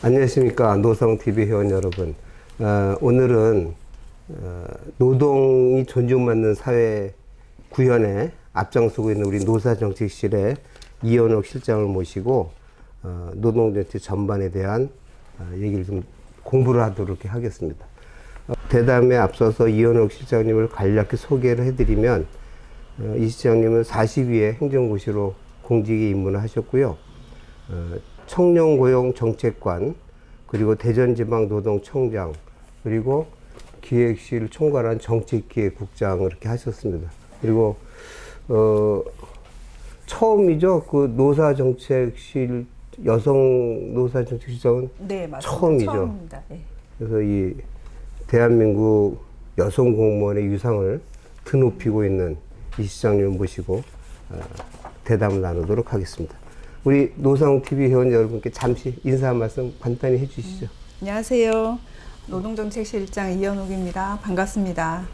안녕하십니까 노성TV 회원 여러분. 오늘은 노동이 존중받는 사회 구현에 앞장서고 있는 우리 노사정책실의 이현옥 실장을 모시고 노동정책 전반에 대한 얘기를 좀 공부를 하도록 하겠습니다. 대담에 앞서서 이현옥 실장님을 간략히 소개를 해드리면 이 실장님은 42회 행정고시로 공직에 입문을 하셨고요. 청년고용정책관, 그리고 대전지방노동청장, 그리고 기획실 총괄한 정책기획국장을 이렇게 하셨습니다. 그리고 처음이죠. 그 노사정책실 여성 노사정책실장은 네, 맞습니다. 처음이죠. 처음입니다. 네. 그래서 이 대한민국 여성 공무원의 유상을 드높이고 있는 이 시장님을 모시고 대담을 나누도록 하겠습니다. 우리 노성TV 회원 여러분께 잠시 인사 한 말씀 간단히 해주시죠. 안녕하세요. 노동정책실장 이현옥입니다. 반갑습니다.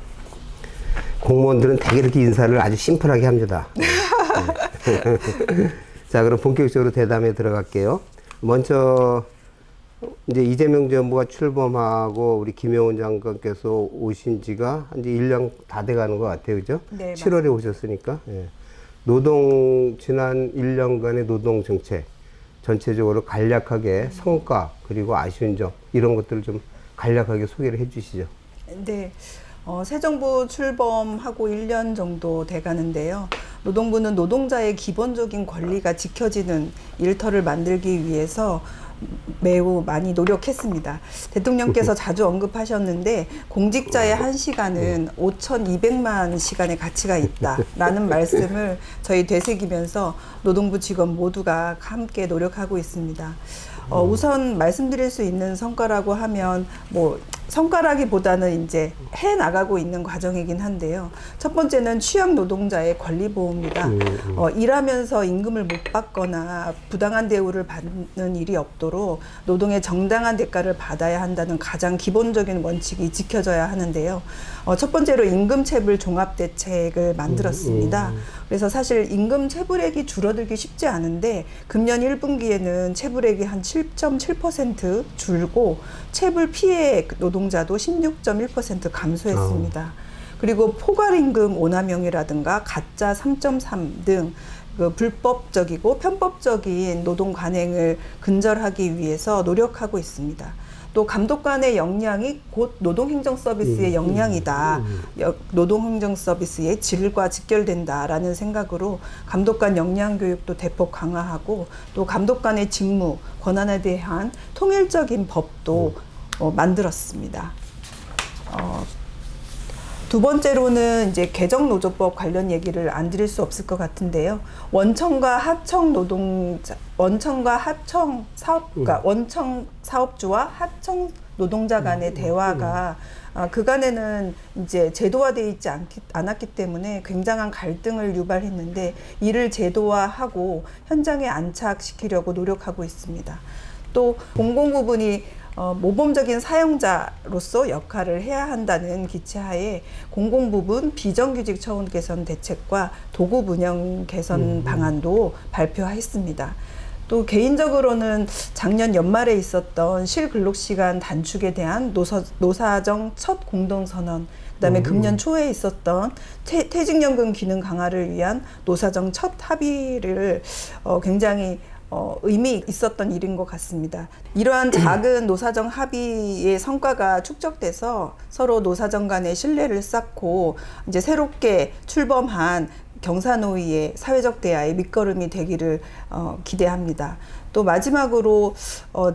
공무원들은 되게 이렇게 인사를 아주 심플하게 합니다. 네. 자, 그럼 본격적으로 대담에 들어갈게요. 먼저 이제 이재명 정부가 출범하고 우리 김영훈 장관께서 오신 지가 한 1년 다 돼가는 것 같아요. 그죠? 네, 7월에 오셨으니까. 예. 지난 1년간의 노동 정책 전체적으로 간략하게 성과 그리고 아쉬운 점 이런 것들을 좀 간략하게 소개를 해 주시죠. 네. 새 정부 출범하고 1년 정도 돼 가는데요. 노동부는 노동자의 기본적인 권리가 지켜지는 일터를 만들기 위해서 매우 많이 노력했습니다. 대통령께서 자주 언급하셨는데 공직자의 1시간은 5,200만 시간의 가치가 있다라는 말씀을 저희 되새기면서 노동부 직원 모두가 함께 노력하고 있습니다. 우선 말씀드릴 수 있는 성과라고 하면 성과라기보다는 이제 해 나가고 있는 과정이긴 한데요. 첫 번째는 취약 노동자의 권리 보호입니다. 일하면서 임금을 못 받거나 부당한 대우를 받는 일이 없도록 노동의 정당한 대가를 받아야 한다는 가장 기본적인 원칙이 지켜져야 하는데요. 첫 번째로 임금체불 종합대책을 만들었습니다. 그래서 사실 임금 체불액이 줄어들기 쉽지 않은데 금년 1분기에는 체불액이 한 7.7% 줄고 체불 피해 노동자도 16.1% 감소했습니다. 그리고 포괄임금 오남용이라든가 가짜 3.3 등 그 불법적이고 편법적인 노동 관행을 근절하기 위해서 노력하고 있습니다. 또 감독관의 역량이 곧 노동행정 서비스의 역량이다. 노동행정 서비스의 질과 직결된다라는 생각으로 감독관 역량 교육도 대폭 강화하고 또 감독관의 직무, 권한에 대한 통일적인 법도 만들었습니다. 두 번째로는 이제 개정노조법 관련 얘기를 안 드릴 수 없을 것 같은데요. 원청과 하청 사업주와 하청 노동자 간의 대화가 그간에는 이제 제도화되어 있지 않았기 때문에 굉장한 갈등을 유발했는데 이를 제도화하고 현장에 안착시키려고 노력하고 있습니다. 또 공공 부분이 모범적인 사용자로서 역할을 해야 한다는 기치하에 공공부문 비정규직 처우 개선 대책과 도급 운영 개선 방안도 발표했습니다. 또 개인적으로는 작년 연말에 있었던 실근로시간 단축에 대한 노사정 첫 공동선언, 그다음에 금년 초에 있었던 퇴직연금 기능 강화를 위한 노사정 첫 합의를 굉장히 의미 있었던 일인 것 같습니다. 이러한 작은 노사정 합의의 성과가 축적돼서 서로 노사정 간의 신뢰를 쌓고 이제 새롭게 출범한 경사노위의 사회적 대화의 밑거름이 되기를 기대합니다. 또 마지막으로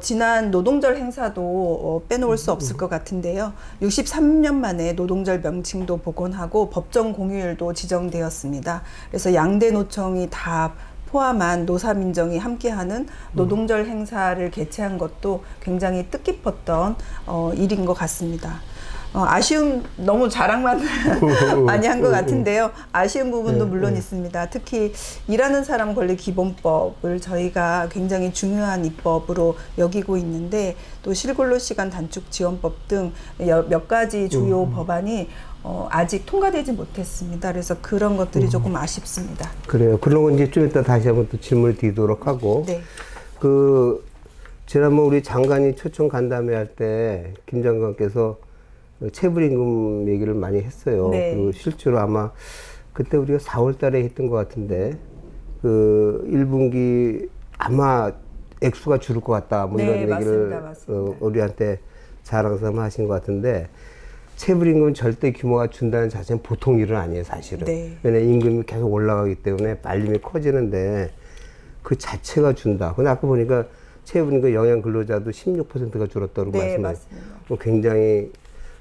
지난 노동절 행사도 빼놓을 수 없을 것 같은데요. 63년 만에 노동절 명칭도 복원하고 법정 공휴일도 지정되었습니다. 그래서 양대 노총이 다 포함한 노사민정이 함께하는 노동절 행사를 개최한 것도 굉장히 뜻깊었던 일인 것 같습니다. 아쉬움, 너무 자랑만 많이 한 것 같은데요. 아쉬운 부분도 물론 있습니다. 특히 일하는 사람 권리 기본법을 저희가 굉장히 중요한 입법으로 여기고 있는데 또 실근로시간 단축 지원법 등 몇 가지 주요 법안이 아직 통과되지 못했습니다. 그래서 그런 것들이 조금 아쉽습니다. 그래요. 그런 건 이제 좀 이따 다시 한번 또 질문을 드리도록 하고. 네. 지난번 우리 장관이 초청 간담회 할 때 김 장관께서 체불임금 얘기를 많이 했어요. 네. 그리고 실제로 아마 그때 우리가 4월 달에 했던 것 같은데 그 1분기 아마 액수가 줄을 것 같다 뭐 네, 이런 얘기를 맞습니다. 우리한테 자랑삼아 하신 것 같은데 체불임금 절대 규모가 준다는 자체는 보통 일은 아니에요, 사실은. 네. 왜냐면 임금이 계속 올라가기 때문에 말림이 커지는데 그 자체가 준다. 근데 아까 보니까 체불임금 영양 근로자도 16%가 줄었다고 네, 말씀하셨어요. 굉장히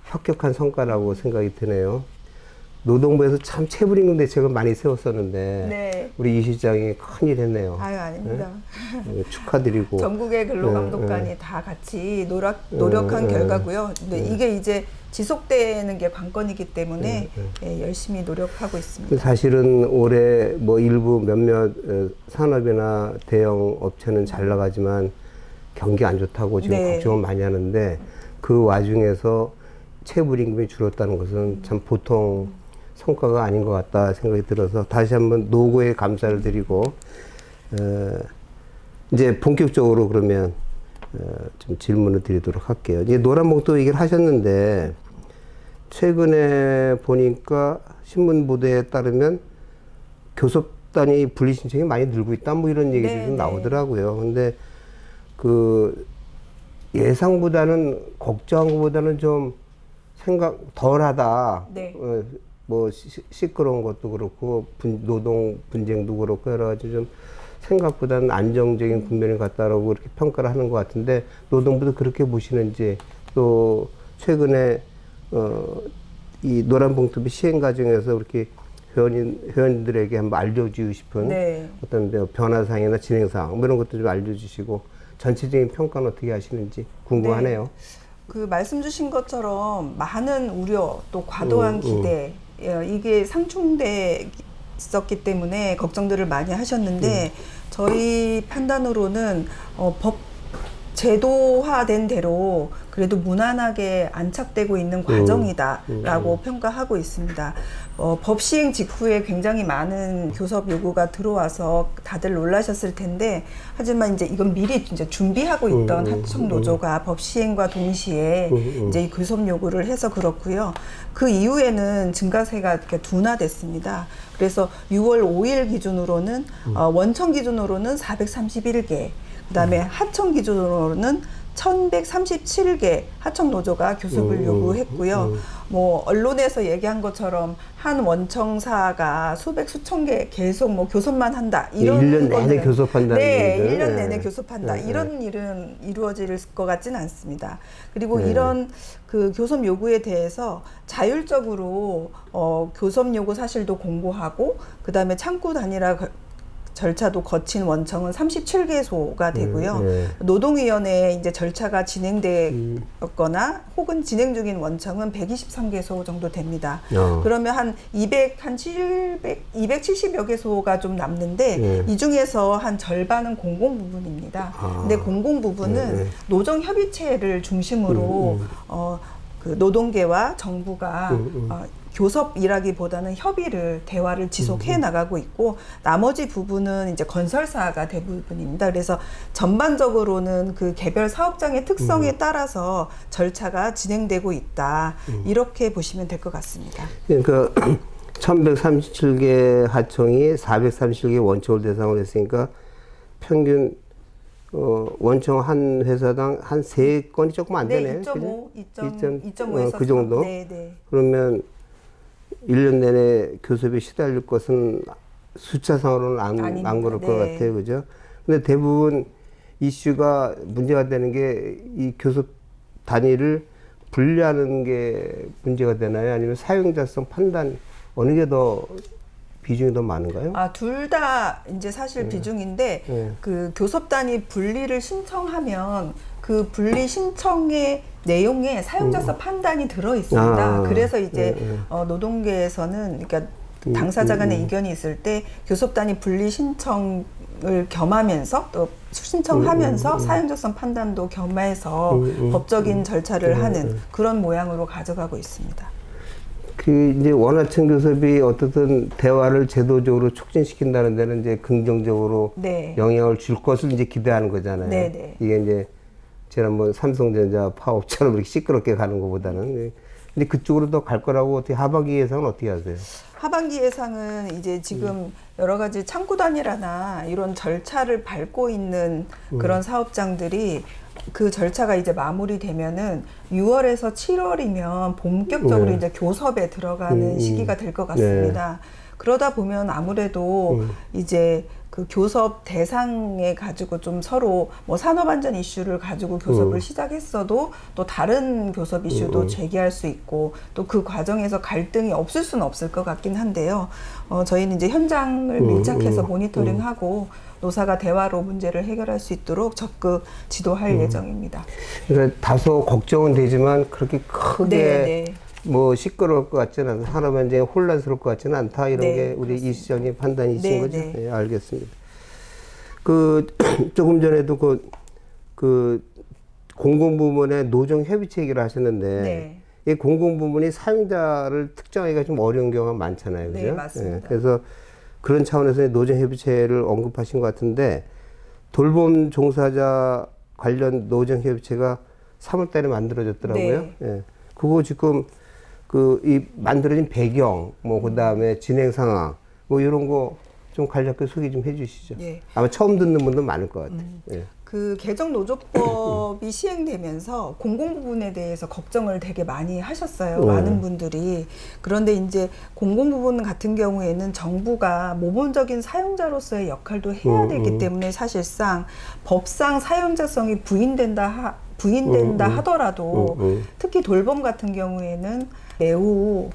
혁혁한 성과라고 생각이 드네요. 노동부에서 참 체불임금 대책을 많이 세웠었는데 네. 우리 이 실장이 큰일 했네요. 아유, 아닙니다. 축하드리고. 전국의 근로감독관이 다 같이 노력한 결과고요. 근데 이게 이제 지속되는 게 관건이기 때문에 예, 열심히 노력하고 있습니다. 사실은 올해 뭐 일부 몇몇 산업이나 대형 업체는 잘 나가지만 경기 안 좋다고 지금 네. 걱정을 많이 하는데 그 와중에서 체불임금이 줄었다는 것은 참 보통 성과가 아닌 것 같다 생각이 들어서 다시 한번 노고에 감사를 드리고 이제 본격적으로 그러면 좀 질문을 드리도록 할게요. 이제 노란봉투 얘기를 하셨는데 최근에 보니까 신문 보도에 따르면 교섭단위 분리 신청이 많이 늘고 있다 뭐 이런 얘기들이 네, 좀 네. 나오더라고요. 근데 그 예상보다는 걱정한 것보다는 좀 생각 덜하다. 네. 뭐 시끄러운 것도 그렇고 노동 분쟁도 그렇고 여러 가지 좀 생각보다는 안정적인 국면을 갖다라고 그렇게 평가를 하는 것 같은데 노동부도 그렇게 보시는지 또 최근에 이 노란봉투비 시행 과정에서 그렇게 회원들에게 한번 알려주고 싶은 네. 어떤 변화사항이나 진행사항 뭐 이런 것도 좀 알려주시고 전체적인 평가는 어떻게 하시는지 궁금하네요. 그 말씀 주신 것처럼 많은 우려 또 과도한 기대 이게 상충돼 있었기 때문에 걱정들을 많이 하셨는데 저희 판단으로는 법 제도화된 대로 그래도 무난하게 안착되고 있는 과정이다라고 평가하고 있습니다. 법 시행 직후에 굉장히 많은 교섭 요구가 들어와서 다들 놀라셨을 텐데 하지만 이제 이건 미리 이제 준비하고 있던 하청 노조가 법 시행과 동시에 이제 이 교섭 요구를 해서 그렇고요. 그 이후에는 증가세가 이렇게 둔화됐습니다. 그래서 6월 5일 기준으로는 원청 기준으로는 431개 그다음에 하청 기준으로는 1137개 하청 노조가 교섭을 요구했고요. 뭐 언론에서 얘기한 것처럼 한 원청사가 수천 개 계속 뭐 교섭만 한다. 이런 1년 내내 교섭한다는 네, 얘기들. 1년 네. 내내 교섭한다. 네, 네. 이런 일은 이루어질 것 같지는 않습니다. 그리고 이런 그 교섭 요구에 대해서 자율적으로 교섭 요구 사실도 공고하고 그다음에 창구 단일화 절차도 거친 원청은 37개소가 되고요. 노동위원회에 이제 절차가 진행되거나 혹은 진행 중인 원청은 123개소 정도 됩니다. 그러면 한 270여 개소가 좀 남는데 이 중에서 한 절반은 공공 부분입니다. 근데 공공 부분은 노정 협의체를 중심으로 그 노동계와 정부가 교섭이라기보다는 협의를 대화를 지속해 나가고 있고 나머지 부분은 이제 건설사가 대부분입니다. 그래서 전반적으로는 그 개별 사업장의 특성에 따라서 절차가 진행되고 있다. 이렇게 보시면 될 것 같습니다. 그러니까 1137개 하청이 437개 원청을 대상으로 했으니까 평균 원청 한 회사당 한 3건이 조금 안 되네요. 2.5에서 그 정도? 네, 네. 그러면 1년 내내 교섭에 시달릴 것은 숫자상으로는 안 그럴 것 같아요. 그죠? 근데 대부분 이슈가 문제가 되는 게 이 교섭 단위를 분리하는 게 문제가 되나요? 아니면 사용자성 판단 어느 게 더 비중이 더 많은가요? 둘 다 이제 사실 비중인데 그 교섭 단위 분리를 신청하면 그 분리 신청의 내용에 사용자서 판단이 들어 있습니다. 그래서 이제 노동계에서는 그러니까 당사자 간의 이견이 있을 때 교섭 단위 분리 신청을 겸하면서 또 신청하면서 사용자성 판단도 겸해서 법적인 절차를 하는 그런 모양으로 가져가고 있습니다. 그 이제 원하청 교섭이 어떻든 대화를 제도적으로 촉진시킨다는 데는 이제 긍정적으로 네. 영향을 줄 것을 이제 기대하는 거잖아요. 네, 네. 이게 이제 지난번 삼성전자 파업처럼 이렇게 시끄럽게 가는 것보다는. 근데 그쪽으로 더 갈 거라고 어떻게 하반기 예상은 어떻게 하세요? 하반기 예상은 이제 지금 여러 가지 창구 단일화나 이런 절차를 밟고 있는 그런 사업장들이 그 절차가 이제 마무리되면은 6월에서 7월이면 본격적으로 이제 교섭에 들어가는 시기가 될 것 같습니다. 그러다 보면 아무래도 이제 그 교섭 대상에 가지고 좀 서로 뭐 산업안전 이슈를 가지고 교섭을 시작했어도 또 다른 교섭 이슈도 제기할 수 있고 또 그 과정에서 갈등이 없을 수는 없을 것 같긴 한데요. 저희는 이제 현장을 밀착해서 모니터링하고 노사가 대화로 문제를 해결할 수 있도록 적극 지도할 예정입니다. 그러니까 다소 걱정은 되지만 그렇게 크게 네. 뭐 시끄러울 것 같지는 않다. 산업 현장에 혼란스러울 것 같지는 않다. 이런 네, 게 우리 이 시장의 판단이신 네, 거죠? 네. 네, 알겠습니다. 그 조금 전에도 그 공공부문의 노정협의체 얘기를 하셨는데 네. 이 공공부문이 사용자를 특정하기가 좀 어려운 경우가 많잖아요. 그죠? 네, 맞습니다. 그래서 그런 차원에서 노정협의체를 언급하신 것 같은데 돌봄 종사자 관련 노정협의체가 3월 달에 만들어졌더라고요. 네. 예. 그거 지금 이 만들어진 배경, 뭐 그다음에 진행 상황, 뭐 이런 거 좀 간략하게 소개 좀 해주시죠. 예. 아마 처음 듣는 분들 많을 것 같아요. 예. 그 개정노조법이 시행되면서 공공부문에 대해서 걱정을 되게 많이 하셨어요. 많은 분들이. 그런데 이제 공공부문 같은 경우에는 정부가 모범적인 사용자로서의 역할도 해야 되기 때문에 사실상 법상 사용자성이 부인된다 하더라도 특히 돌봄 같은 경우에는 매우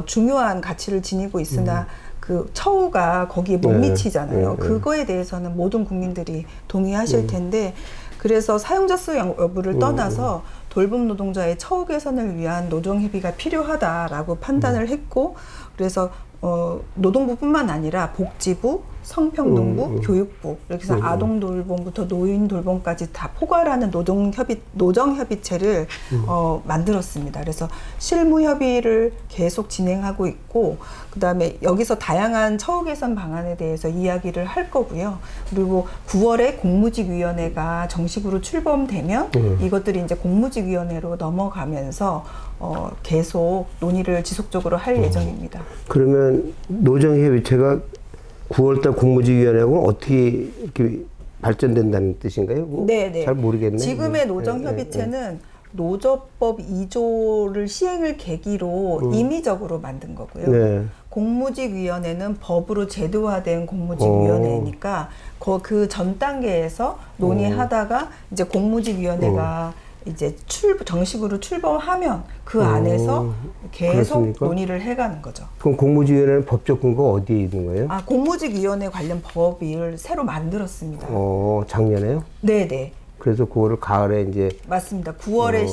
중요한 가치를 지니고 있으나 그 처우가 거기에 못 미치잖아요. 그거에 대해서는 모든 국민들이 동의하실 텐데 그래서 사용자수 여부를 떠나서 돌봄 노동자의 처우 개선을 위한 노정협의가 필요하다라고 판단을 했고 그래서 노동부뿐만 아니라 복지부, 성평등부, 교육부 이렇게 해서 아동돌봄부터 노인돌봄까지 다 포괄하는 노정협의체를 만들었습니다. 그래서 실무협의를 계속 진행하고 있고 그다음에 여기서 다양한 처우 개선 방안에 대해서 이야기를 할 거고요. 그리고 9월에 공무직위원회가 정식으로 출범되면 이것들이 이제 공무직위원회로 넘어가면서 계속 논의를 지속적으로 할 예정입니다. 그러면 노정협의체가 9월달 공무직위원회하고 어떻게 이렇게 발전된다는 뜻인가요? 네. 잘 모르겠네요. 지금의 노정협의체는 노조법 2조를 시행을 계기로 임의적으로 만든 거고요. 네. 공무직위원회는 법으로 제도화된 공무직위원회니까 그 전 단계에서 논의하다가 이제 공무직위원회가 이제 정식으로 출범하면 그 안에서 계속 그렇습니까? 논의를 해가는 거죠. 그럼 공무직위원회는 법적 근거가 어디에 있는 거예요? 공무직위원회 관련 법을 새로 만들었습니다. 작년에요? 네네. 그래서 그거를 가을에 이제 맞습니다. 9월에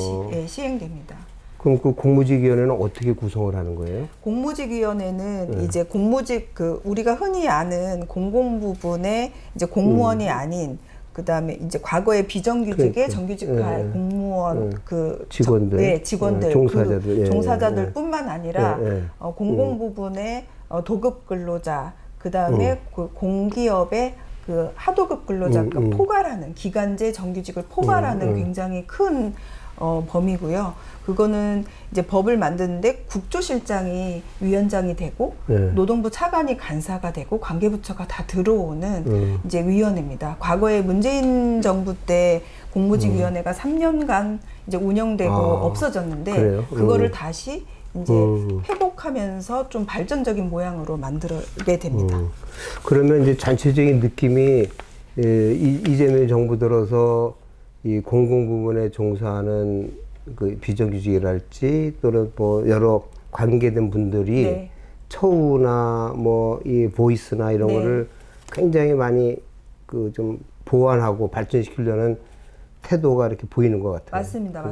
시행됩니다. 그럼 그 공무직위원회는 어떻게 구성을 하는 거예요? 공무직위원회는 이제 공무직 우리가 흔히 아는 공공부문의 이제 공무원이 아닌 그다음에 이제 과거에 비정규직의 정규직화 공무원 직원들, 직원들 종사자들, 종사자들뿐만 아니라 공공부문의 도급 근로자 그다음에 그 공기업의 그 하도급 근로자가 포괄하는 기간제 정규직을 포괄하는 굉장히 큰 범위고요. 그거는 이제 법을 만드는데 국조실장이 위원장이 되고 노동부 차관이 간사가 되고 관계부처가 다 들어오는 이제 위원회입니다. 과거에 문재인 정부 때 공무직위원회가 3년간 이제 운영되고 없어졌는데 그거를 다시 이제 회복하면서 좀 발전적인 모양으로 만들게 됩니다. 그러면 이제 전체적인 느낌이 이재명 정부 들어서 이 공공부문에 종사하는 그 비정규직이랄지 또는 뭐 여러 관계된 분들이 처우나 뭐 이 보이스나 이런 거를 굉장히 많이 그 좀 보완하고 발전시키려는 태도가 이렇게 보이는 것 같아요. 맞습니다.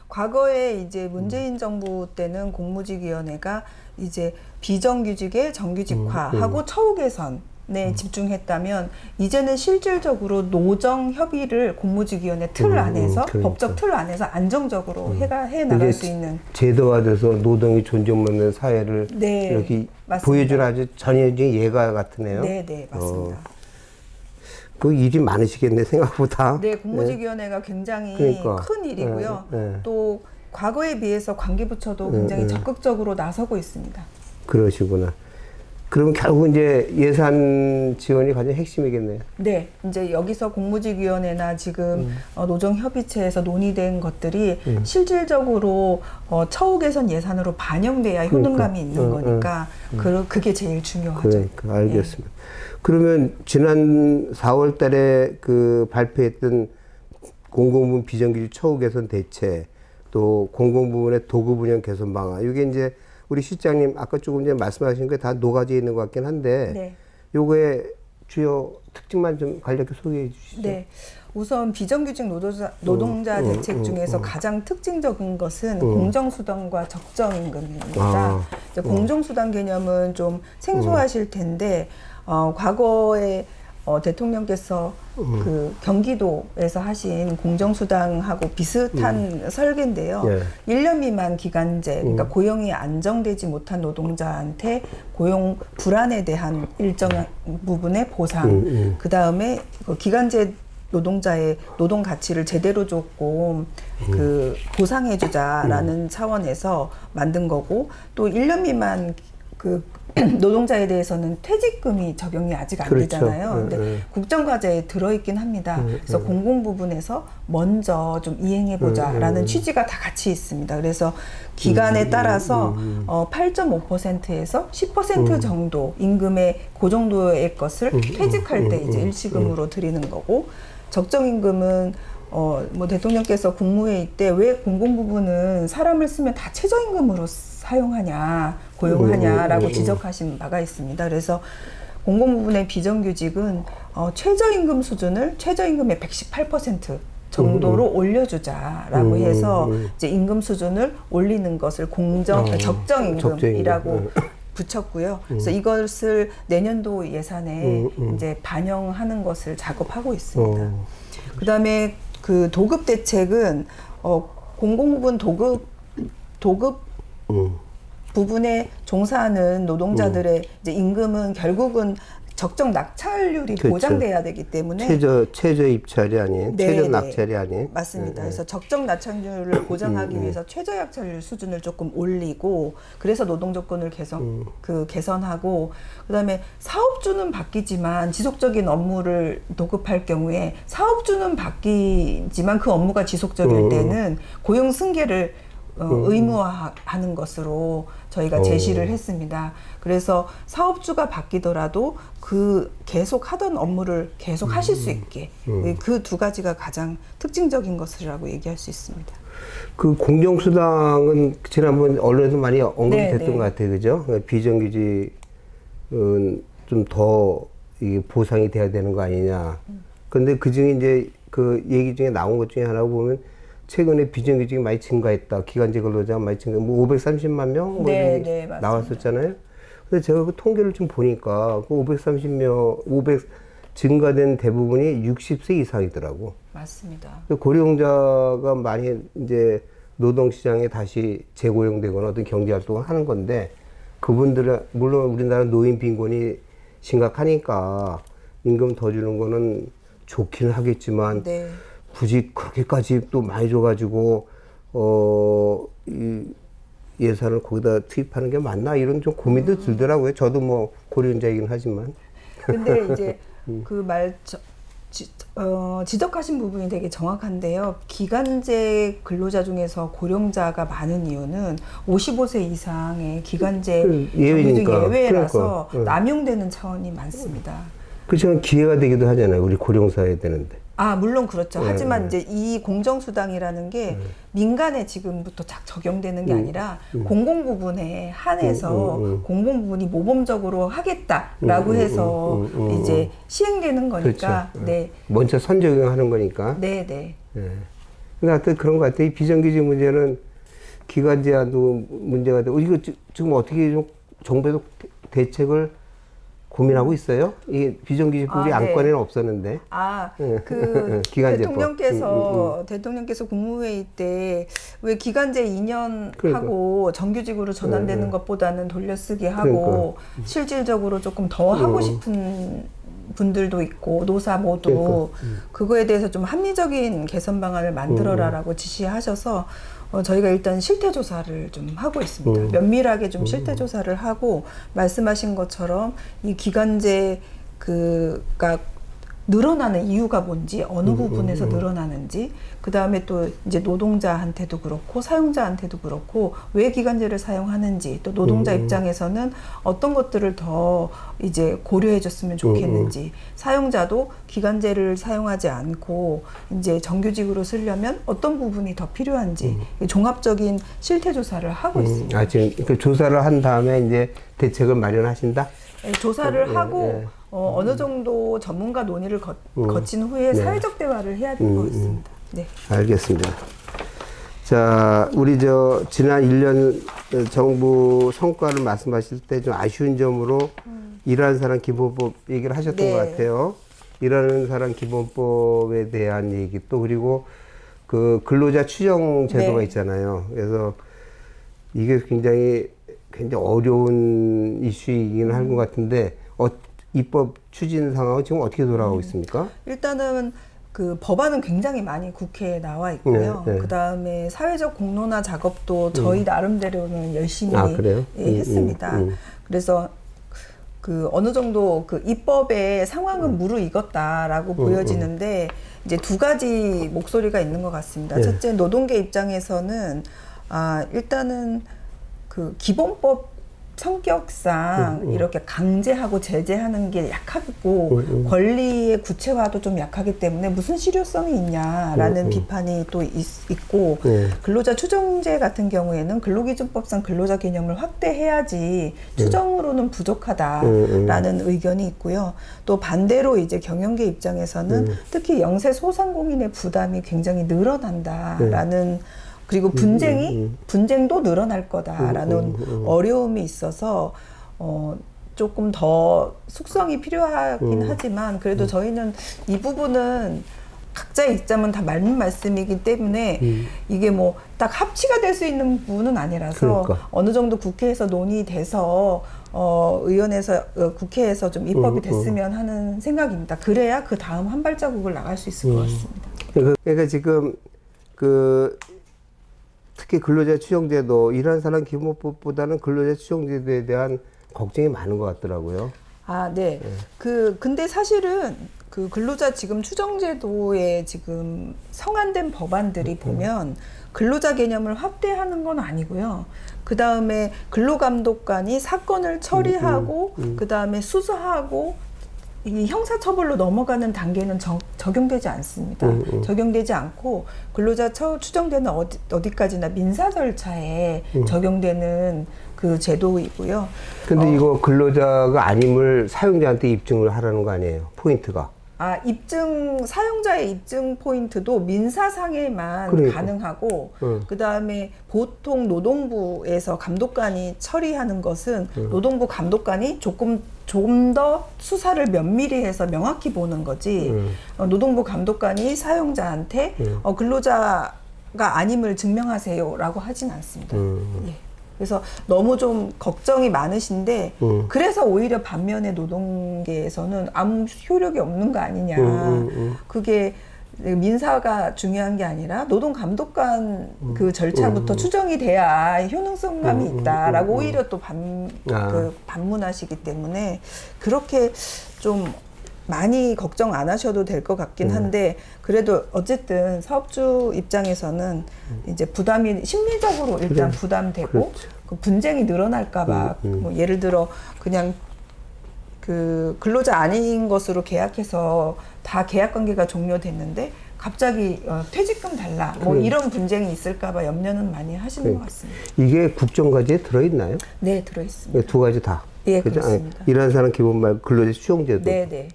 과거에 이제 문재인 정부 때는 공무직위원회가 이제 비정규직의 정규직화하고 처우 개선에 집중했다면 이제는 실질적으로 노정 협의를 공무직위원회 틀 안에서 법적 틀 안에서 안정적으로 해 나갈 수 있는 제도화돼서 노동이 존중받는 사회를 이렇게 맞습니다. 보여주는 아주 전형적인 예가 같으네요. 네, 맞습니다. 그 일이 많으시겠네, 생각보다. 네, 공무직위원회가 굉장히 그러니까. 큰 일이고요. 예. 또 과거에 비해서 관계부처도 굉장히 적극적으로 나서고 있습니다. 그러시구나. 그럼 결국 이제 예산 지원이 가장 핵심이겠네요. 네, 이제 여기서 공무직위원회나 지금 노정협의체에서 논의된 것들이 실질적으로 처우 개선 예산으로 반영돼야 효능감이 있는 거니까 그게 제일 중요하죠. 그러니까 알겠습니다. 그러면 지난 4월 달에 그 발표했던 공공부문 비정규직 처우 개선 대책, 또 공공부문의 도급 운영 개선 방안, 이게 이제 우리 실장님 아까 조금 전에 말씀하신 게 다 녹아져 있는 것 같긴 한데, 네. 요거의 주요 특징만 좀 간략히 소개해 주시죠. 네. 우선 비정규직 노동자 대책 중에서 가장 특징적인 것은 공정수당과 적정임금입니다. 아, 이제 공정수당 개념은 좀 생소하실 텐데, 과거에 대통령께서 그 경기도에서 하신 공정수당하고 비슷한 설계인데요. 예. 1년 미만 기간제, 그러니까 고용이 안정되지 못한 노동자한테 고용 불안에 대한 일정 부분의 보상, 그 다음에 기간제 노동자의 노동 가치를 제대로 조금 그 보상해주자라는 차원에서 만든 거고, 또 1년 미만 그 노동자에 대해서는 퇴직금이 적용이 아직 안 그렇죠. 되잖아요. 근데 국정과제에 들어있긴 합니다. 그래서 공공 부분에서 먼저 좀 이행해보자라는 취지가 다 같이 있습니다. 그래서 기간에 따라서 8.5%에서 10% 정도 임금의 그 정도의 것을 퇴직할 때 이제 일시금으로 드리는 거고, 적정임금은 뭐 대통령께서 국무회의 때 왜 공공 부분은 사람을 쓰면 다 최저임금으로 사용하냐, 고용하냐라고 지적하신 바가 있습니다. 그래서 공공 부분의 비정규직은 최저임금 수준을 최저임금의 118% 정도로 올려주자라고 해서 이제 임금 수준을 올리는 것을 적정임금이라고 붙였고요. 그래서 이것을 내년도 예산에 이제 반영하는 것을 작업하고 있습니다. 그다음에 그 도급 대책은 공공부문 도급 부분에 종사하는 노동자들의 이제 임금은 결국은 적정 낙찰률이 그렇죠. 보장돼야 되기 때문에 최저 입찰이 아닌, 네, 최저 네. 낙찰이 아닌. 맞습니다. 그래서 적정 낙찰률을 보장하기 위해서 최저 낙찰률 수준을 조금 올리고, 그래서 노동 조건을 개선하고, 그다음에 사업주는 바뀌지만 지속적인 업무를 도급할 경우에 사업주는 바뀌지만 그 업무가 지속적일 때는 고용 승계를 의무화하는 것으로 저희가 제시를 했습니다. 그래서 사업주가 바뀌더라도 그 계속 하던 업무를 계속 하실 수 있게 그 두 가지가 가장 특징적인 것이라고 얘기할 수 있습니다. 그 공정수당은 지난번 언론에서 많이 언급됐던 네. 것 같아요, 그죠? 비정규직은 좀 더 보상이 돼야 되는 거 아니냐. 근데 그 중에 이제 그 얘기 중에 나온 것 중에 하나 보면 최근에 비정규직이 많이 증가했다. 기간제 근로자가 많이 증가, 뭐 530만 명? 네, 나왔었잖아요. 근데 제가 그 통계를 좀 보니까 그 530명, 증가된 대부분이 60세 이상이더라고. 맞습니다. 고령자가 많이 이제 노동시장에 다시 재고용되거나 어떤 경제활동을 하는 건데, 그분들은, 물론 우리나라 노인 빈곤이 심각하니까 임금 더 주는 거는 좋긴 하겠지만, 네. 굳이 그렇게까지 또 많이 줘가지고 이 예산을 거기다 투입하는 게 맞나, 이런 좀 고민도 들더라고요. 저도 뭐 고령자이긴 하지만. 근데 이제 그 지적하신 부분이 되게 정확한데요. 기간제 근로자 중에서 고령자가 많은 이유는 55세 이상의 기간제 정규직 예외라서 그러니까. 남용되는 차원이 많습니다. 그렇지만 기회가 되기도 하잖아요. 우리 고령사회에 되는데. 물론 그렇죠. 하지만 이제 이 공정수당이라는 게 민간에 지금부터 적용되는 게 아니라 공공 부분에 한해서 공공 부분이 모범적으로 하겠다라고 해서 이제 시행되는 거니까. 그렇죠. 네. 먼저 선적용하는 거니까. 네. 근데 하여튼 그런 것 같아요. 이 비정규직 문제는 기간제한도 문제가 되고, 이거 지금 어떻게 좀 정부에서 대책을 고민하고 있어요? 이게 비정규직들이 안건에는 없었는데. 기간제법. 대통령께서 국무회의 때 왜 기간제 2년 하고 정규직으로 전환되는 것보다는 돌려쓰기 하고 실질적으로 조금 더 하고 싶은 분들도 있고 노사 모두 그거에 대해서 좀 합리적인 개선 방안을 만들어라라고 지시하셔서 저희가 일단 실태 조사를 좀 하고 있습니다. 면밀하게 좀 실태 조사를 하고 말씀하신 것처럼 이 기간제 그가 늘어나는 이유가 뭔지 어느 부분에서 늘어나는지 그 다음에 또 이제 노동자한테도 그렇고 사용자한테도 그렇고 왜 기간제를 사용하는지 또 노동자 입장에서는 어떤 것들을 더 이제 고려해 줬으면 좋겠는지 사용자도 기간제를 사용하지 않고 이제 정규직으로 쓰려면 어떤 부분이 더 필요한지 종합적인 실태 조사를 하고 있습니다. 지금 그 조사를 한 다음에 이제 대책을 마련하신다? 네, 조사를 하고 어느 정도 전문가 논의를 거친 후에 사회적 대화를 해야 될 것 같습니다. 네. 알겠습니다. 자, 우리 지난 1년 정부 성과를 말씀하실 때 좀 아쉬운 점으로 일하는 사람 기본법 얘기를 하셨던 것 같아요. 일하는 사람 기본법에 대한 얘기 또 그리고 그 근로자 추정 제도가 있잖아요. 그래서 이게 굉장히 어려운 이슈이긴 한 것 같은데 입법 추진 상황은 지금 어떻게 돌아가고 있습니까? 일단은 그 법안은 굉장히 많이 국회에 나와 있고요. 그 다음에 사회적 공론화 작업도 저희 나름대로는 열심히 했습니다. 그래서 그 어느 정도 그 입법의 상황은 무르익었다라고 보여지는데 이제 두 가지 목소리가 있는 것 같습니다. 첫째, 노동계 입장에서는 일단은 그 기본법 성격상 이렇게 강제하고 제재하는 게 약하고 권리의 구체화도 좀 약하기 때문에 무슨 실효성이 있냐라는 비판이 또 있고 근로자 추정제 같은 경우에는 근로기준법상 근로자 개념을 확대해야지 추정으로는 부족하다라는 의견이 있고요. 또 반대로 이제 경영계 입장에서는 특히 영세 소상공인의 부담이 굉장히 늘어난다라는 그리고 분쟁도 늘어날 거다라는 어려움이 있어서 조금 더 숙성이 필요하긴 하지만 그래도 저희는 이 부분은 각자의 입장은 다 맞는 말씀이기 때문에 이게 뭐 딱 합치가 될 수 있는 부분은 아니라서 어느 정도 국회에서 논의돼서 의원에서 국회에서 좀 입법이 됐으면 하는 생각입니다. 그래야 그 다음 한 발자국을 나갈 수 있을 것 같습니다. 그러니까 지금 특히 근로자 추정제도 일하는 사람 기본법보다는 근로자 추정제도에 대한 걱정이 많은 것 같더라고요. 네. 근데 사실은 그 근로자 지금 추정제도에 지금 성안된 법안들이 보면 근로자 개념을 확대하는 건 아니고요. 그 다음에 근로감독관이 사건을 처리하고 그 다음에 수사하고 이 형사처벌로 넘어가는 단계는 적용되지 않습니다. 적용되지 않고 근로자 추정되는 어디까지나 민사 절차에 적용되는 그 제도이고요. 근데 이거 근로자가 아님을 사용자한테 입증을 하라는 거 아니에요? 포인트가. 사용자의 입증 포인트도 민사상에만 가능하고, 그 다음에 보통 노동부에서 감독관이 처리하는 것은 노동부 감독관이 좀 더 수사를 면밀히 해서 명확히 보는 거지, 노동부 감독관이 사용자한테 근로자가 아님을 증명하세요라고 하진 않습니다. 예. 그래서 너무 좀 걱정이 많으신데 그래서 오히려 반면에 노동계에서는 아무 효력이 없는 거 아니냐. 그게 민사가 중요한 게 아니라 노동감독관 그 절차부터 추정이 돼야 효능성감이 있다라고 오히려 또 반문하시기 때문에 그렇게 좀 많이 걱정 안 하셔도 될 것 같긴 한데 그래도 어쨌든 사업주 입장에서는 이제 부담이 심리적으로 일단 부담되고 그 분쟁이 늘어날까봐 뭐 예를 들어 그냥 그 근로자 아닌 것으로 계약해서 다 계약 관계가 종료됐는데 갑자기 퇴직금 달라 뭐 이런 분쟁이 있을까봐 염려는 많이 하시는 것 같습니다. 이게 국정과제에 들어있나요? 네, 들어있습니다. 두 가지 다. 예, 그렇습니다. 일하는 사람 기본말 근로자 추정제도. 네, 네.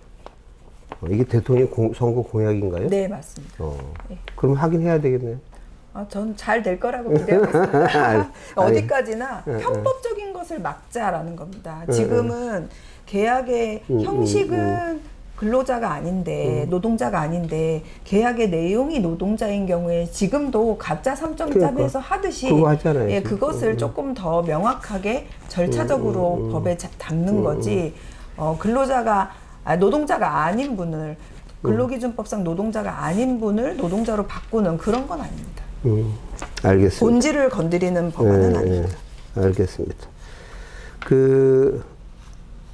이게 대통령 선거 공약인가요? 네, 맞습니다. 네. 그럼 확인해야 되겠네요. 전 잘 될 거라고 기대하고 있습니다. 어디까지나 편법적인 것을 막자라는 겁니다. 지금은 계약의 형식은 근로자가 아닌데 노동자가 아닌데 계약의 내용이 노동자인 경우에 지금도 가짜 3점짜리에서 하듯이 그거 하잖아요, 예, 그것을 조금 더 명확하게 절차적으로 법에 담는 거지 근로자가 노동자가 아닌 분을 근로기준법상 노동자가 아닌 분을 노동자로 바꾸는 그런 건 아닙니다. 알겠습니다. 본질을 건드리는 법안은 아닙니다. 알겠습니다.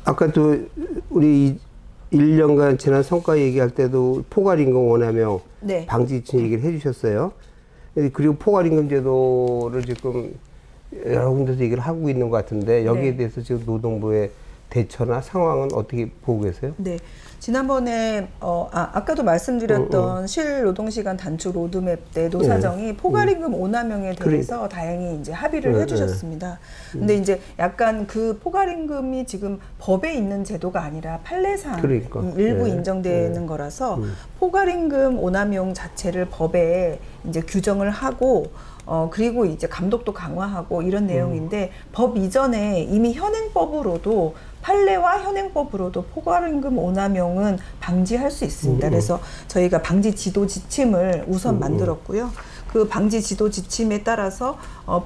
아까도 우리 1년간 지난 성과 얘기할 때도 포괄임금 원하명 네. 방지 지침 얘기를 해주셨어요. 그리고 포괄임금 제도를 지금 여러 군데서 얘기를 하고 있는 것 같은데 여기에 네. 대해서 지금 노동부의 대처나 상황은 어떻게 보고 계세요? 네. 지난번에 아까도 말씀드렸던 실노동시간 단축 로드맵 때 노사정이 포괄임금 오남용에 대해서 다행히 이제 합의를 해주셨습니다. 근데 이제 약간 그 포괄임금이 지금 법에 있는 제도가 아니라 판례상 그러니까. 일부 네. 인정되는 거라서 포괄임금 오남용 자체를 법에 이제 규정을 하고 그리고 이제 감독도 강화하고 이런 내용인데 법 이전에 이미 현행법으로도 판례와 현행법으로도 포괄임금 오남용은 방지할 수 있습니다. 그래서 저희가 방지 지도 지침을 우선 만들었고요. 그 방지 지도 지침에 따라서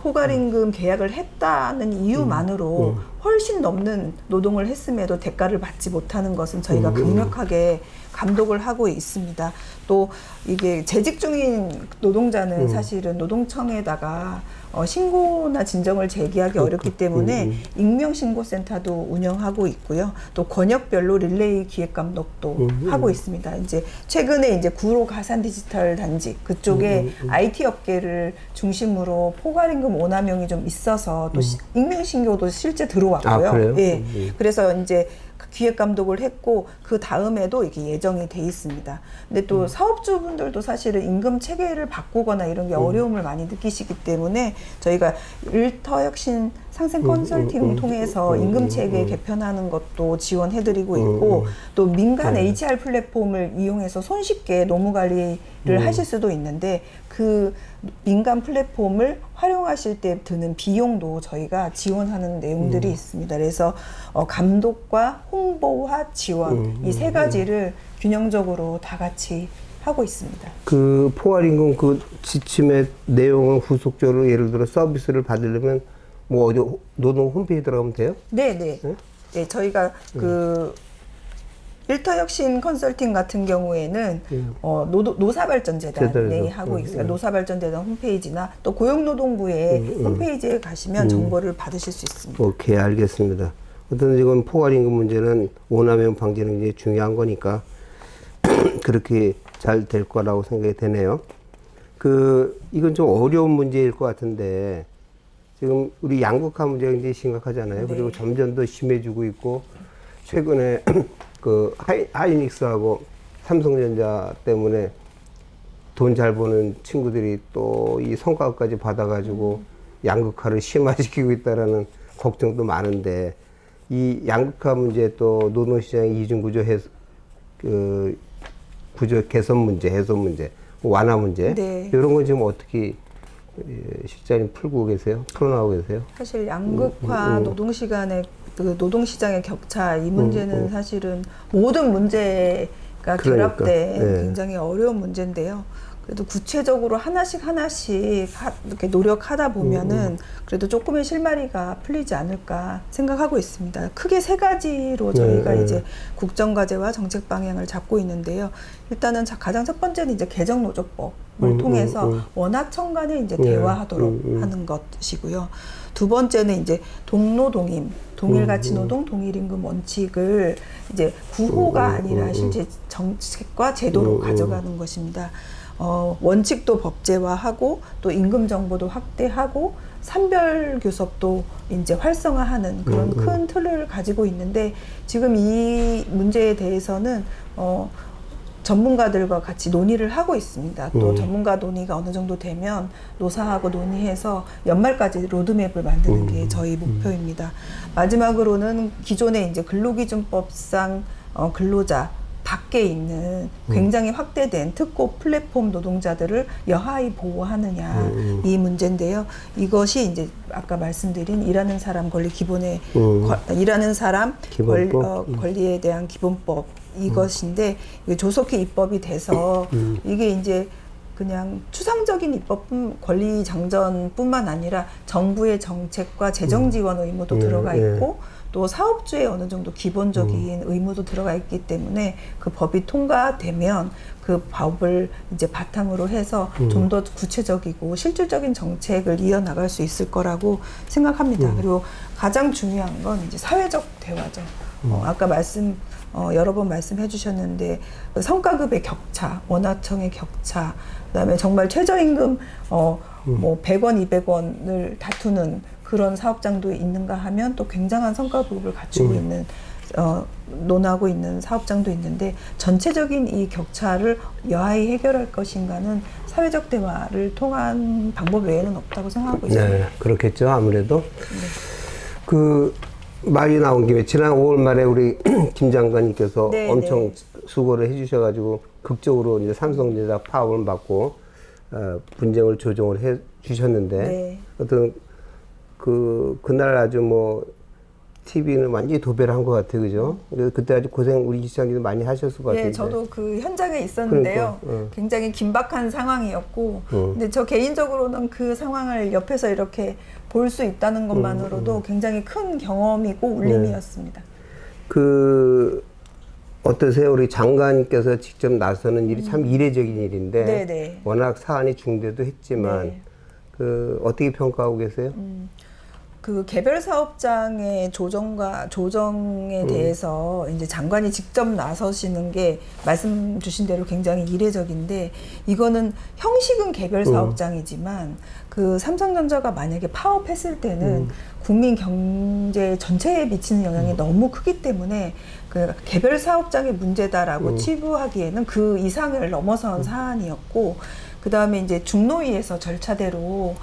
포괄임금 계약을 했다는 이유만으로 훨씬 넘는 노동을 했음에도 대가를 받지 못하는 것은 저희가 강력하게 감독을 하고 있습니다. 또 이게 재직 중인 노동자는 사실은 노동청에다가 신고나 진정을 제기하기 어렵기 때문에 익명신고센터도 운영하고 있고요. 또 권역별로 릴레이 기획감독도 하고 있습니다. 이제 최근에 이제 구로 가산 디지털 단지 그쪽에 IT 업계를 중심으로 포괄임금 오남용이 좀 있어서 또 익명신고도 실제 들어왔고요. 아, 그래요? 예. 그래서 이제 기획 감독을 했고 그 다음에도 이게 예정이 돼 있습니다. 근데 또 사업주분들도 사실은 임금 체계를 바꾸거나 이런 게 어려움을 많이 느끼시기 때문에 저희가 일터혁신 상생 컨설팅을 통해서 임금 체계 개편하는 것도 지원해드리고 있고 또 민간 HR 플랫폼을 이용해서 손쉽게 노무 관리를 하실 수도 있는데 그 민간 플랫폼을 활용하실 때 드는 비용도 저희가 지원하는 내용들이 있습니다. 그래서 감독과 홍보와 지원 이 세 가지를 균형적으로 다 같이 하고 있습니다. 그 포괄임금 그 지침의 내용은 후속적으로 예를 들어 서비스를 받으려면 뭐 어디 노동 홈페이지 들어가면 돼요? 네? 네, 저희가 그 일터혁신 컨설팅 같은 경우에는 노사발전재단이 하고 있어요. 노사발전재단 홈페이지나 또 고용노동부의 홈페이지에 가시면 정보를 받으실 수 있습니다. 오케이, 알겠습니다. 어떤 지금 포괄임금 문제는 오남용 방지는 굉장히 중요한 거니까 그렇게 잘 될 거라고 생각이 되네요. 이건 좀 어려운 문제일 것 같은데 지금 우리 양극화 문제가 굉장히 심각하잖아요. 네. 그리고 점점 더 심해지고 있고 최근에 그 하이닉스하고 삼성전자 때문에 돈 잘 버는 친구들이 또 이 성과급까지 받아가지고 양극화를 심화시키고 있다라는 걱정도 많은데 이 양극화 문제 또 노동시장의 이중구조 구조 개선 문제, 해소 문제, 완화 문제 네. 이런 건 지금 어떻게 실장님 풀고 계세요? 풀어나가고 계세요? 사실 양극화 노동시간의 그 노동시장의 격차 이 문제는 사실은 모든 문제가 결합된 네. 굉장히 어려운 문제인데요. 그래도 구체적으로 하나씩 이렇게 노력하다 보면은 그래도 조금의 실마리가 풀리지 않을까 생각하고 있습니다. 크게 세 가지로 저희가 이제 국정과제와 정책 방향을 잡고 있는데요. 일단은 가장 첫 번째는 이제 개정노조법을 통해서 원하청 간에 이제 대화하도록 하는 것이고요. 두 번째는 이제 동노동임, 동일가치노동, 동일임금 원칙을 이제 구호가 아니라 실제 정책과 제도로 가져가는 것입니다. 원칙도 법제화하고 또 임금 정보도 확대하고 산별 교섭도 이제 활성화하는 그런 큰 틀을 가지고 있는데 지금 이 문제에 대해서는 전문가들과 같이 논의를 하고 있습니다. 또 전문가 논의가 어느 정도 되면 노사하고 논의해서 연말까지 로드맵을 만드는 게 저희 목표입니다. 마지막으로는 기존의 이제 근로기준법상 근로자 밖에 있는 굉장히 확대된 특고 플랫폼 노동자들을 여하히 보호하느냐 이 문제인데요. 이것이 이제 아까 말씀드린 일하는 사람 권리 기본의 일하는 사람 권리에 대한 기본법 이것인데 이게 조속히 입법이 돼서 이게 이제 그냥 추상적인 입법 권리 장전뿐만 아니라 정부의 정책과 재정 지원 의무도 들어가 있고 또 사업주의 어느 정도 기본적인 의무도 들어가 있기 때문에 그 법이 통과되면 그 법을 이제 바탕으로 해서 좀 더 구체적이고 실질적인 정책을 이어나갈 수 있을 거라고 생각합니다. 그리고 가장 중요한 건 이제 사회적 대화죠. 아까 여러 번 말씀해 주셨는데 그 성과급의 격차, 원화청의 격차, 그다음에 정말 최저임금 뭐 100원, 200원을 다투는 그런 사업장도 있는가 하면 또 굉장한 성과급을 갖추고 있는 논하고 있는 사업장도 있는데 전체적인 이 격차를 여하히 해결할 것인가는 사회적 대화를 통한 방법 외에는 없다고 생각하고 있습니다. 네, 그렇겠죠. 아무래도. 그 말이 나온 김에 지난 5월 말에 우리 김 장관님께서 네, 엄청 네. 수고를 해주셔가지고 극적으로 이제 삼성전자 파업을 막고 분쟁을 조정을 해 주셨는데 네. 어떤 그날 아주 뭐 TV는 완전히 도배를 한 것 같아요, 그죠? 그래서 그때 아주 고생 우리 시장님도 많이 하셨을 것 같은데. 예, 저도 그 현장에 있었는데요. 그러니까, 굉장히 긴박한 상황이었고, 근데 저 개인적으로는 그 상황을 옆에서 이렇게 볼 수 있다는 것만으로도 굉장히 큰 경험이고 울림이었습니다. 어떠세요? 우리 장관님께서 직접 나서는 일이 참 이례적인 일인데, 네네. 워낙 사안이 중대도 했지만, 네. 어떻게 평가하고 계세요? 그 개별 사업장의 조정에 대해서 이제 장관이 직접 나서시는 게 말씀 주신 대로 굉장히 이례적인데, 이거는 형식은 개별 사업장이지만 그 삼성전자가 만약에 파업했을 때는 국민 경제 전체에 미치는 영향이 너무 크기 때문에 그 개별 사업장의 문제다라고 치부하기에는 그 이상을 넘어선 사안이었고, 그 다음에 이제 중노위에서 절차대로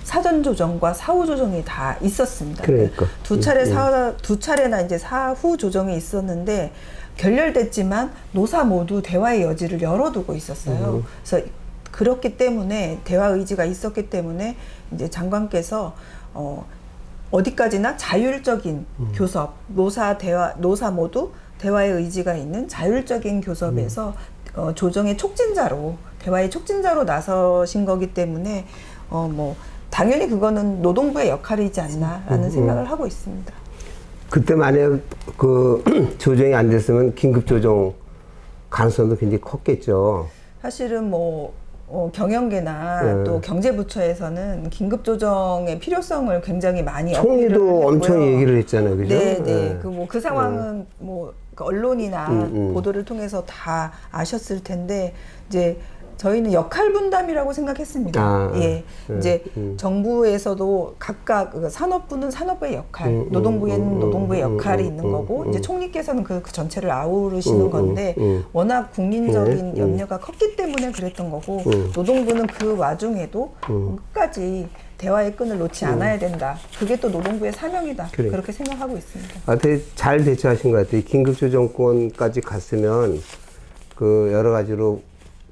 사전 조정과 사후 조정이 다 있었습니다. 그러니까. 두 차례나 이제 사후 조정이 있었는데 결렬됐지만 노사 모두 대화의 여지를 열어두고 있었어요. 그래서 그렇기 때문에 대화 의지가 있었기 때문에 이제 장관께서 어디까지나 자율적인 교섭, 노사 모두 대화의 의지가 있는 자율적인 교섭에서 조정의 촉진자로, 대화의 촉진자로 나서신 거기 때문에 뭐 당연히 그거는 노동부의 역할이지 않나라는 생각을 하고 있습니다. 그때 만약 그 조정이 안 됐으면 긴급 조정 가능성도 굉장히 컸겠죠. 사실은 뭐 경영계나 또 경제부처에서는 긴급 조정의 필요성을 굉장히 많이 어필을 총리도 했고요. 엄청 얘기를 했잖아요, 그죠? 네. 그 상황은 그 언론이나 보도를 통해서 다 아셨을 텐데 이제 저희는 역할 분담이라고 생각했습니다. 이제 정부에서도 각각 그 산업부는 산업부의 역할, 노동부에는 노동부의 역할이 있는 거고, 이제 총리께서는 그 전체를 아우르시는 건데, 워낙 국민적인 염려가 컸기 때문에 그랬던 거고, 노동부는 그 와중에도 끝까지 대화의 끈을 놓지 않아야 된다. 그게 또 노동부의 사명이다. 그래. 그렇게 생각하고 있습니다. 되게 잘 대처하신 것 같아요. 긴급조정권까지 갔으면 그 여러 가지로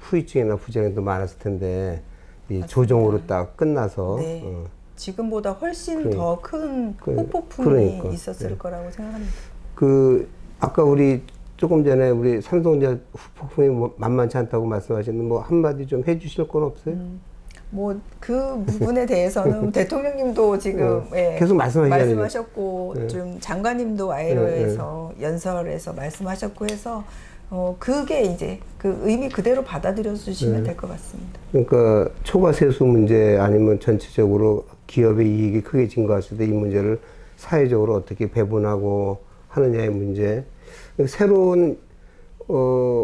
후유증이나 부작용도 많았을 텐데 이 조정으로 딱 끝나서 네. 지금보다 훨씬 더 큰 후폭풍이 그러니까. 있었을 거라고 생각합니다. 아까 우리 조금 전에 우리 삼성전자 후폭풍이 만만치 않다고 말씀하셨는데 뭐 한마디 좀 해주실 건 없어요? 뭐 그 부분에 대해서는 대통령님도 지금 계속 말씀하시잖아요. 말씀하셨고 좀 장관님도 와이로에서 연설에서 말씀하셨고 해서 그게 이제 그 의미 그대로 받아들여 주시면 될 것 같습니다. 그러니까 초과 세수 문제 아니면 전체적으로 기업의 이익이 크게 증가했을 때 이 문제를 사회적으로 어떻게 배분하고 하느냐의 문제. 새로운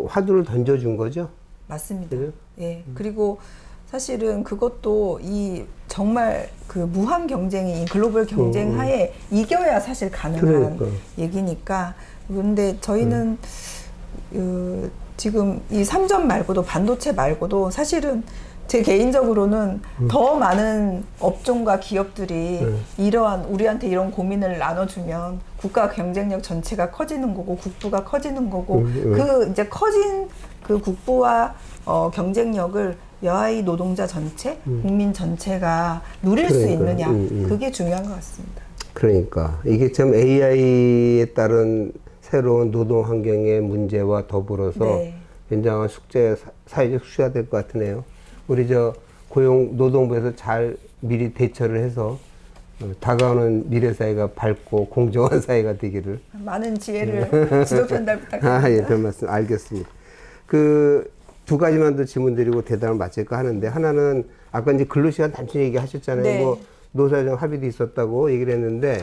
화두를 던져준 거죠. 맞습니다. 그죠? 예. 그리고 사실은 그것도 이 정말 그 무한 경쟁이 글로벌 경쟁 하에 이겨야 사실 가능한 얘기니까. 그런데 저희는 지금 이 3점 말고도 반도체 말고도 사실은 제 개인적으로는 더 많은 업종과 기업들이 이러한 우리한테 이런 고민을 나눠주면 국가 경쟁력 전체가 커지는 거고 국부가 커지는 거고 그 이제 커진 그 국부와 경쟁력을 여하의 노동자 전체, 국민 전체가 누릴 수 있느냐 그게 중요한 것 같습니다. 그러니까 이게 참 AI에 따른 새로운 노동 환경의 문제와 더불어서 굉장한 사회적 숙제가 될 것 같으네요. 우리 노동부에서 잘 미리 대처를 해서 다가오는 미래 사회가 밝고 공정한 사회가 되기를. 많은 지혜를 지도 편달 부탁드립니다. 아, 예, 별 말씀 알겠습니다. 그 두 가지만 더 질문 드리고 대답을 마칠까 하는데, 하나는 아까 이제 근로시간 단축 얘기 하셨잖아요. 네. 뭐 노사정 합의도 있었다고 얘기를 했는데,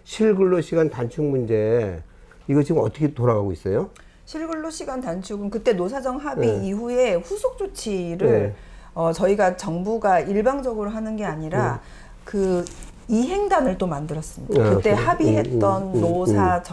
실근로시간 단축 문제 이거 지금 어떻게 돌아가고 있어요? 실근로 시간 단축은 그때 노사정 합의 네. 이후에 후속 조치를 네. 저희가 정부가 일방적으로 하는 게 아니라 그 이행단을 또 만들었습니다. 아, 그때 그래. 합의했던 노사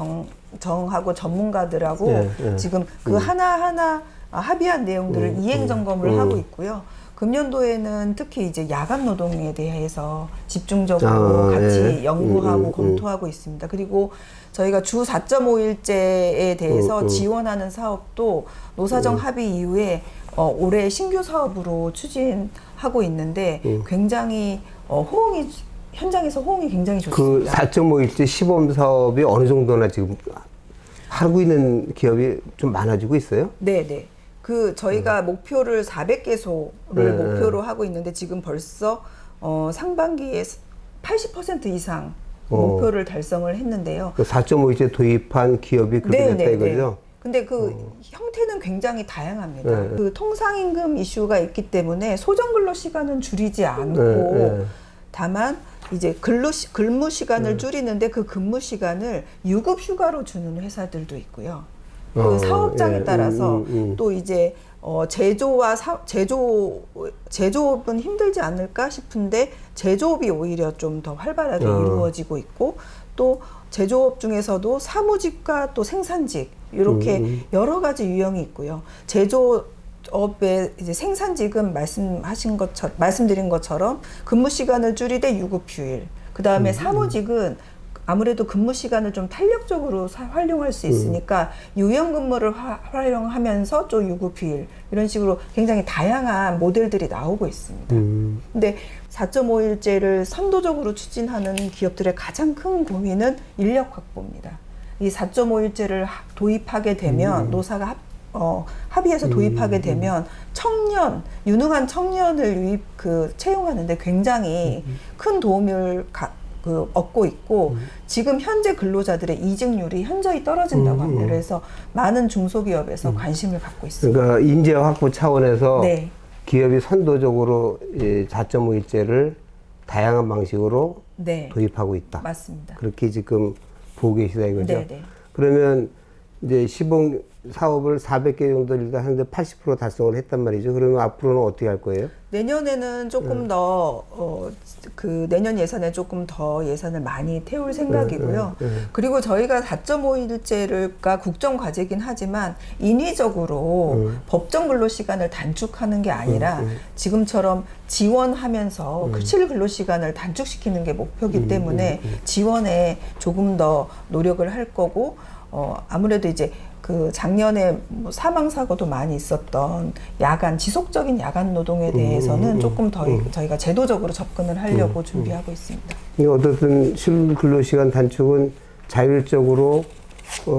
정하고 전문가들하고 네, 네. 지금 그 하나하나 합의한 내용들을 이행 점검을 하고 있고요. 금년도에는 특히 이제 야간 노동에 대해서 집중적으로 같이 예. 연구하고 검토하고 있습니다. 그리고 저희가 주 4.5일제에 대해서 지원하는 사업도 노사정 합의 이후에 올해 신규 사업으로 추진하고 있는데 굉장히 호응이 현장에서 호응이 굉장히 그 좋습니다. 4.5일제 시범 사업이 어느 정도나 지금 하고 있는 기업이 좀 많아지고 있어요? 네네. 그 저희가 목표를 400개소를 목표로 하고 있는데 지금 벌써 상반기에 80% 이상 목표를 달성을 했는데요. 그 4.5일제 도입한 기업이 그렇게 됐다 이거죠? 근데 그 형태는 굉장히 다양합니다. 네. 그 통상임금 이슈가 있기 때문에 소정 근로 시간은 줄이지 않고 네. 다만 이제 근무 시간을 줄이는데 그 근무 시간을 유급 휴가로 주는 회사들도 있고요. 그 사업장에 예, 따라서 또 이제 제조업은 힘들지 않을까 싶은데 제조업이 오히려 좀 더 활발하게 이루어지고 있고 또 제조업 중에서도 사무직과 또 생산직 이렇게 여러 가지 유형이 있고요. 제조업의 이제 생산직은 말씀드린 것처럼 근무 시간을 줄이되 유급휴일. 그 다음에 사무직은 아무래도 근무 시간을 좀 탄력적으로 활용할 수 있으니까 유연 근무를 활용하면서 또 유급휴일 이런 식으로 굉장히 다양한 모델들이 나오고 있습니다. 근데 4.5일제를 선도적으로 추진하는 기업들의 가장 큰 고민은 인력 확보입니다. 이 4.5일제를 도입하게 되면 노사가 합의해서 도입하게 되면 유능한 청년을 채용하는데 굉장히 큰 도움을 얻고 있고 지금 현재 근로자들의 이직률이 현저히 떨어진다고 합니다. 그래서 많은 중소기업에서 관심을 갖고 있습니다. 그러니까 인재 확보 차원에서 네. 기업이 선도적으로 4.5일제를 다양한 방식으로 네. 도입하고 있다. 맞습니다. 그렇게 지금 보고 계시다 이거죠. 네, 네. 그러면 이제 시범 사업을 400개 정도 일단 하는데 80% 달성을 했단 말이죠. 그러면 앞으로는 어떻게 할 거예요? 내년에는 조금 더, 내년 예산에 조금 더 예산을 많이 태울 생각이고요. 그리고 저희가 4.5일제가 국정과제긴 하지만 인위적으로 법정 근로시간을 단축하는 게 아니라 지금처럼 지원하면서 실근로시간을 단축시키는 게 목표이기 때문에 지원에 조금 더 노력을 할 거고, 아무래도 이제 그 작년에 뭐 사망 사고도 많이 있었던 지속적인 야간 노동에 대해서는 조금 더 저희가 제도적으로 접근을 하려고 준비하고 있습니다. 어떻든 실근로시간 단축은 자율적으로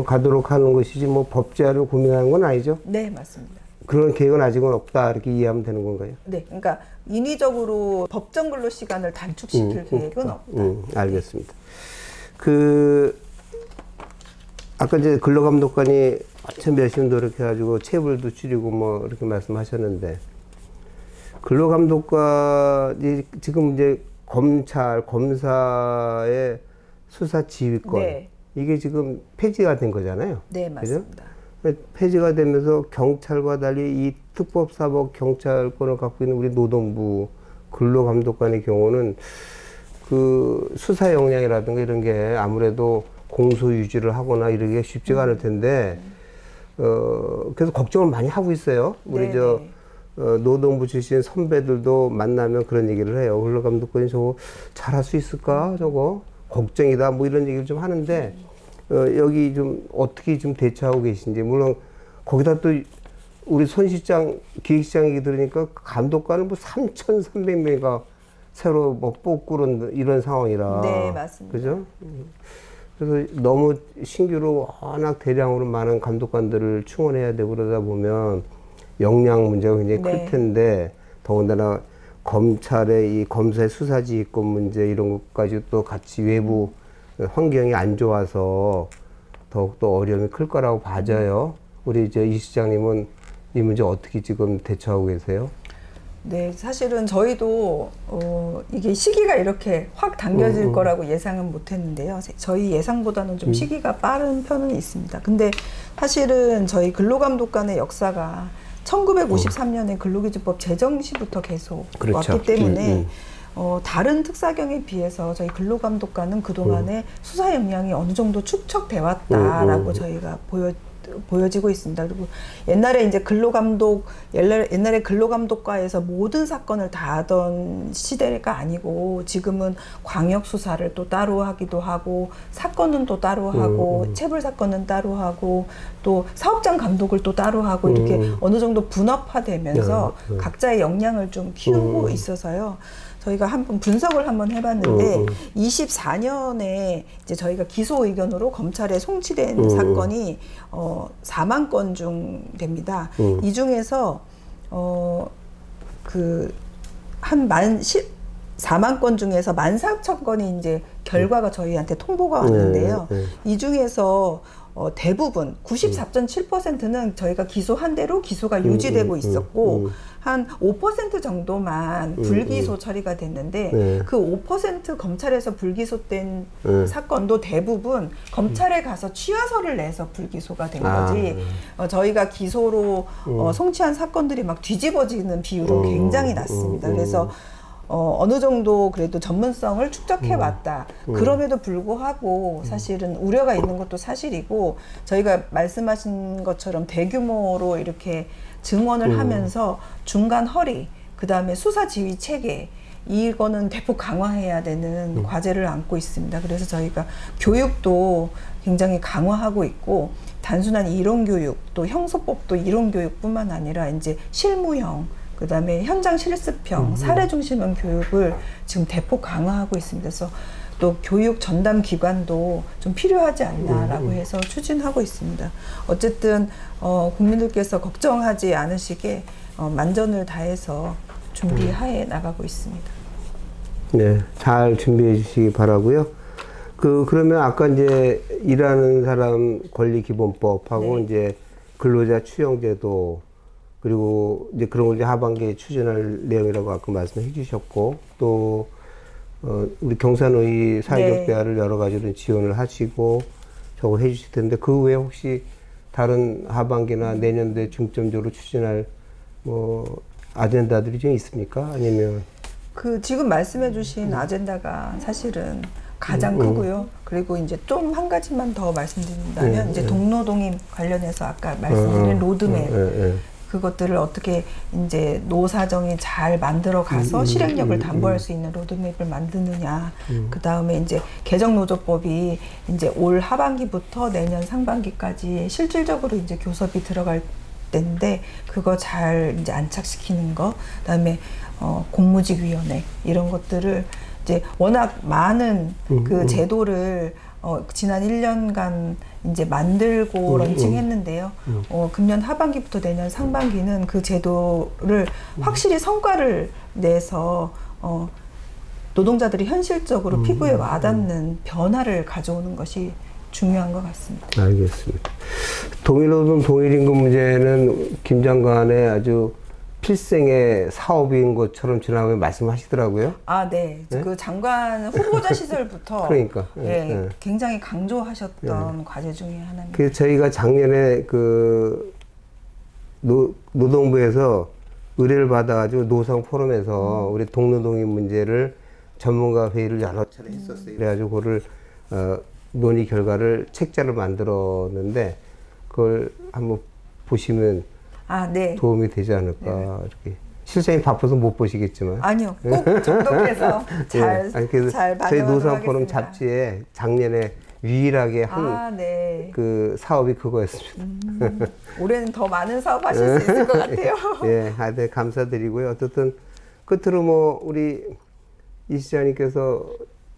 가도록 하는 것이지 뭐 법제화를 고민하는 건 아니죠? 네, 맞습니다. 그런 계획은 아직은 없다 이렇게 이해하면 되는 건가요? 네, 그러니까 인위적으로 법정 근로 시간을 단축시킬 계획은 없다. 알겠습니다. 아까 이제 근로감독관이 완전 열심히 노력해가지고 체불도 줄이고 뭐 이렇게 말씀하셨는데, 근로감독관이 지금 이제 검사의 수사 지휘권, 네. 이게 지금 폐지가 된 거잖아요. 네, 맞습니다. 그죠? 폐지가 되면서 경찰과 달리 이 특법사법 경찰권을 갖고 있는 우리 노동부 근로감독관의 경우는 그 수사 역량이라든가 이런 게 아무래도 공소 유지를 하거나 이러기가 쉽지가 않을 텐데, 그래서 걱정을 많이 하고 있어요. 우리 노동부 출신 선배들도 만나면 그런 얘기를 해요. 근로감독관이 저거 잘할 수 있을까? 저거 걱정이다. 뭐 이런 얘기를 좀 하는데, 여기 좀 어떻게 좀 대처하고 계신지. 물론 거기다 또 우리 손 실장, 기획실장 얘기 들으니까 감독관은 뭐 3,300명이가 새로 뭐 뽑고 이런 상황이라. 네, 맞습니다. 그죠? 그래서 너무 신규로 워낙 대량으로 많은 감독관들을 충원해야 되고 그러다 보면 역량 문제가 굉장히 클 텐데, 더군다나 검찰의 이 검사의 수사지휘권 문제 이런 것까지 또 같이 외부 환경이 안 좋아서 더욱더 어려움이 클 거라고 봐져요. 우리 이제 이 시장님은 이 문제 어떻게 지금 대처하고 계세요? 네, 사실은 저희도 이게 시기가 이렇게 확 당겨질 거라고 예상은 못했는데요. 저희 예상보다는 좀 시기가 빠른 편은 있습니다. 근데 사실은 저희 근로감독관의 역사가 1953년에 근로기준법 제정 시부터 계속 그렇죠. 왔기 때문에 다른 특사경에 비해서 저희 근로감독관은 그동안에 수사 역량이 어느 정도 축적돼 왔다라고 저희가 보여지고 있습니다. 그리고 옛날에 이제 옛날에 근로감독과에서 모든 사건을 다 하던 시대가 아니고 지금은 광역 수사를 또 따로 하기도 하고 사건은 또 따로 하고 체불 사건은 따로 하고 또 사업장 감독을 또 따로 하고 이렇게 어느 정도 분업화되면서 각자의 역량을 좀 키우고 있어서요. 저희가 한번 분석을 한번 해봤는데 24년에 이제 저희가 기소 의견으로 검찰에 송치된 사건이 4만 건 중 됩니다. 이 중에서 그 4만 건 중에서 14,000건이 이제 결과가 저희한테 통보가 왔는데요. 이 중에서 대부분 94.7%는 저희가 기소한 대로 기소가 유지되고 있었고 한 5% 정도만 불기소 처리가 됐는데 그 5% 검찰에서 불기소된 사건도 대부분 검찰에 가서 취하서를 내서 불기소가 된 거지 저희가 기소로 송치한 사건들이 막 뒤집어지는 비율은 굉장히 낮습니다. 그래서 어느 정도 그래도 전문성을 축적해 왔다. 그럼에도 불구하고 사실은 우려가 있는 것도 사실이고 저희가 말씀하신 것처럼 대규모로 이렇게 증원을 하면서 중간 허리, 그 다음에 수사 지휘 체계 이거는 대폭 강화해야 되는 과제를 안고 있습니다. 그래서 저희가 교육도 굉장히 강화하고 있고 단순한 이론 교육, 또 형소법도 이론 교육뿐만 아니라 이제 실무형 그 다음에 현장 실습형, 사례 중심형 교육을 지금 대폭 강화하고 있습니다. 그래서 또 교육 전담 기관도 좀 필요하지 않나라고 해서 추진하고 있습니다. 어쨌든 국민들께서 걱정하지 않으시게 만전을 다해서 준비하에 나가고 있습니다. 네, 잘 준비해 주시기 바라고요. 그러면 아까 이제 일하는 사람 권리기본법하고 이제 근로자 추영제도 그리고 이제 그런 걸 이제 하반기에 추진할 내용이라고 아까 말씀해 주셨고 또 우리 경산의 사회적 대화를 여러 가지로 지원을 하시고 저거 해 주실 텐데 그 외에 혹시 다른 하반기나 내년도에 중점적으로 추진할 뭐 아젠다들이 좀 있습니까? 아니면 지금 말씀해 주신 아젠다가 사실은 가장 크고요. 그리고 이제 좀 한 가지만 더 말씀드린다면 이제 동노동임 관련해서 아까 말씀드린 로드맵 그것들을 어떻게 이제 노사정이 잘 만들어 가서 실행력을 담보할 수 있는 로드맵을 만드느냐. 그 다음에 이제 개정노조법이 이제 올 하반기부터 내년 상반기까지 실질적으로 이제 교섭이 들어갈 때인데 그거 잘 이제 안착시키는 거. 그다음에 공무직위원회 이런 것들을 이제 워낙 많은 그 제도를 지난 1년간 이제 만들고 런칭했는데요. 금년 하반기부터 내년 상반기는 그 제도를 확실히 성과를 내서 노동자들이 현실적으로 피부에 와닿는 변화를 가져오는 것이 중요한 것 같습니다. 알겠습니다. 동일노동 동일임금 문제는 김 장관의 아주 필생의 사업인 것처럼 지나가며 말씀하시더라고요. 아, 네. 그 장관 후보자 시절부터 그러니까 굉장히 강조하셨던 과제 중에 하나입니다. 그래서 저희가 작년에 그 노동부에서 의뢰를 받아가지고 노상 포럼에서 우리 동노동임 문제를 전문가 회의를 여러 차례 했었어요. 그래가지고 그거를 논의 결과를 책자를 만들었는데 그걸 한번 보시면 네. 도움이 되지 않을까 이렇게. 실장님 바빠서 못 보시겠지만. 아니요, 꼭 접독해서 잘 저희 노상 반영하도록 포럼 하겠습니다. 잡지에 작년에 유일하게 한 네. 그 사업이 그거였습니다. 올해는 더 많은 사업 하실 수 있을 것 같아요. 예, 네, 감사드리고요. 어쨌든 끝으로 뭐 우리 이 시장님께서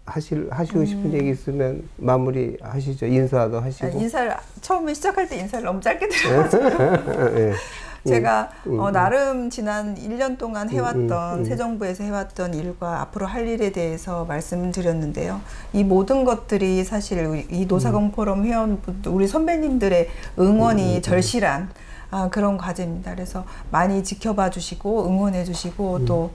하시고 싶은 얘기 있으면 마무리 하시죠. 인사도 하시고. 인사를 처음에 시작할 때 인사를 너무 짧게 드려가지고 예. 제가 나름 지난 1년 동안 해왔던 새 정부에서 해왔던 일과 앞으로 할 일에 대해서 말씀드렸는데요. 이 모든 것들이 사실 이 노사공 포럼 회원분들 우리 선배님들의 응원이 절실한 그런 과제입니다. 그래서 많이 지켜봐 주시고 응원해 주시고 또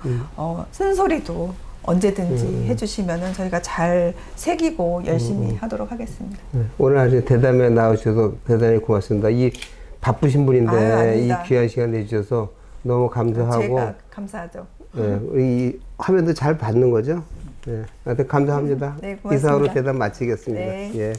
쓴소리도 언제든지 해주시면은 저희가 잘 새기고 열심히 하도록 하겠습니다. 오늘 아주 대담에 나오셔서 대단히 고맙습니다. 이 바쁘신 분인데 이 아닙니다. 귀한 시간 내주셔서 너무 감사하고 제가 감사하죠. 예, 이 화면도 잘 받는 거죠? 예, 하여튼 감사합니다. 네, 고맙습니다. 이상으로 대담 마치겠습니다. 네. 예.